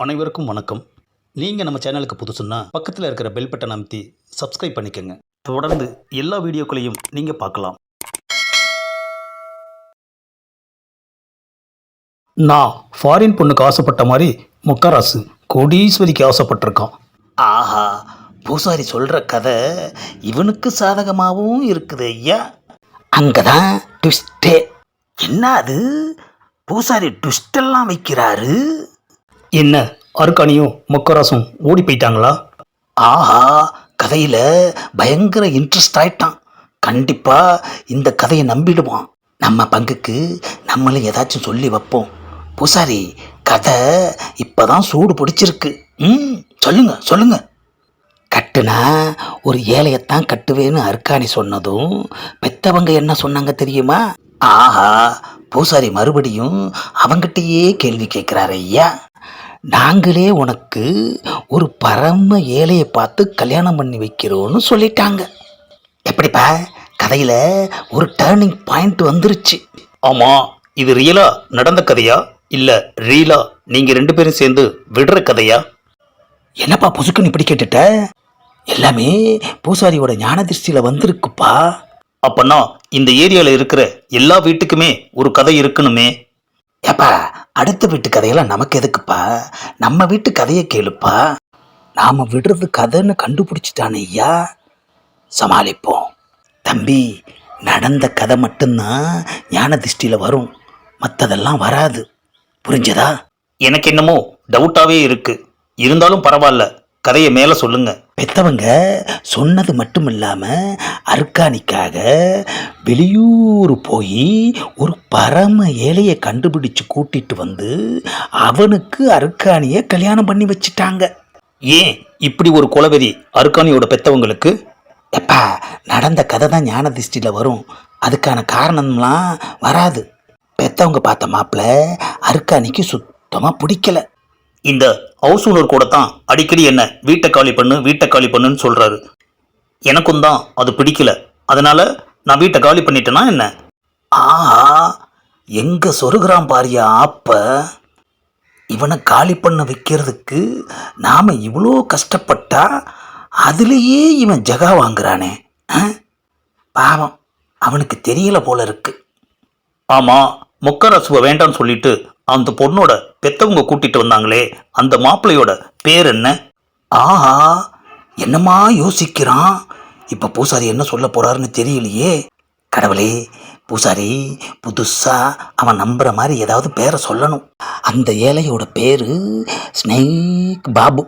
அனைவருக்கும் வணக்கம். நீங்கள் நம்ம சேனலுக்கு புதுசுன்னா பக்கத்தில் இருக்கிற பெல் பட்டன் அமைத்தி சப்ஸ்கிரைப் பண்ணிக்கோங்க. தொடர்ந்து எல்லா வீடியோக்களையும் நீங்கள் பார்க்கலாம். நான் ஃபாரின் பொண்ணுக்கு ஆசைப்பட்ட மாதிரி முக்கராசு கோடீஸ்வரிக்கு ஆசைப்பட்டிருக்கான். ஆஹா, பூசாரி சொல்கிற கதை இவனுக்கு சாதகமாகவும் இருக்குது ஐயா. அங்கே தான் ட்விஸ்டே. என்ன அது, பூசாரி ட்விஸ்டெல்லாம் வைக்கிறாரு. என்ன, அருக்காணியும் முக்கராசும் ஓடி போயிட்டாங்களா? ஆஹா, கதையில் பயங்கர இன்ட்ரெஸ்ட் ஆயிட்டான். கண்டிப்பாக இந்த கதையை நம்பிடுவான். நம்ம பங்குக்கு நம்மளும் ஏதாச்சும் சொல்லி வைப்போம். பூசாரி, கதை இப்போதான் சூடு பிடிச்சிருக்கு. சொல்லுங்க சொல்லுங்க. கட்டுனா ஒரு ஏழையத்தான் கட்டுவேன்னு அருக்காணி சொன்னதும் பெத்தவங்க என்ன சொன்னாங்க தெரியுமா? ஆஹா, பூசாரி மறுபடியும் அவங்கிட்டயே கேள்வி கேட்குறாரு ஐயா. நாங்களே உனக்கு ஒரு பரம ஏழையை பார்த்து கல்யாணம் பண்ணி வைக்கிறோன்னு சொல்லிட்டாங்க. எப்படிப்பா, கதையில் ஒரு டேர்னிங் பாயிண்ட் வந்துருச்சு. ஆமாம், இது ரியலா நடந்த கதையா இல்லை ரீலா நீங்கள் ரெண்டு பேரும் சேர்ந்து விடுற கதையா? என்னப்பா புசுக்குன்னு இப்படி கேட்டுட்ட? எல்லாமே பூசாரியோட ஞான திருஷ்டியில் வந்திருக்குப்பா. அப்பன்னா இந்த ஏரியாவில் இருக்கிற எல்லா வீட்டுக்குமே ஒரு கதை இருக்கணுமே. ஏப்பா, அடுத்த வீட்டு கதையெல்லாம் நமக்கு எதுக்குப்பா? நம்ம வீட்டு கதையை கேளுப்பா. நாம் விடுறது கதைன்னு கண்டுபிடிச்சிட்டானே ஐயா, சமாளிப்போம். தம்பி, நடந்த கதை மட்டும்தான் ஞான திருஷ்டியில் வரும், மற்றதெல்லாம் வராது. புரிஞ்சதா? எனக்கு என்னமோ டவுட்டாகவே இருக்கு. இருந்தாலும் பரவாயில்ல, கதையை மேலே சொல்லுங்க. பெத்தவங்க சொன்னது மட்டும் இல்லாமல் அருக்காணிக்காக வெளியூர் போய் ஒரு பரம ஏழையை கண்டுபிடிச்சு கூட்டிட்டு வந்து அவனுக்கு அருக்காணியை கல்யாணம் பண்ணி வச்சிட்டாங்க. ஏன் இப்படி ஒரு குலவெறி அருக்காணியோட பெத்தவங்களுக்கு? எப்பா, நடந்த கதை தான் ஞான திருஷ்டியில் வரும், அதுக்கான காரணம்லாம் வராது. பெத்தவங்க பார்த்த மாப்பிள்ள அருக்காணிக்கு சுத்தமாக பிடிக்கல. இந்த ஹவுஸ் ஓனர் கூட தான் அடிக்கடி என்ன வீட்டை காலி பண்ணுன்னு சொல்கிறாரு. எனக்கும் தான் அது பிடிக்கல, அதனால் நான் வீட்டை காலி பண்ணிட்டேன்னா என்ன? ஆஹா, எங்கே சொருகிறான் பாரியா ஆப்ப. இவனை காலி பண்ண வைக்கிறதுக்கு நாம் இவ்வளோ கஷ்டப்பட்டா அதுலேயே இவன் ஜகா வாங்குறானே. பாவம், அவனுக்கு தெரியல போல இருக்கு. ஆமாம், முக்கரசுவை வேண்டான்னு சொல்லிட்டு அந்த பொண்ணோட பெத்தவங்க கூட்டிட்டு வந்தாங்களே, அந்த மாப்பிள்ளையோட பேர் என்ன? ஆஹா, என்னமா யோசிக்கிறான். இப்போ பூசாரி என்ன சொல்ல போறாருன்னு தெரியலையே. கடவுளே, பூசாரி புதுசா அவன் நம்புற மாதிரி ஏதாவது பேரை சொல்லணும். அந்த ஏழையோட பேரு ஸ்னேக் பாபு.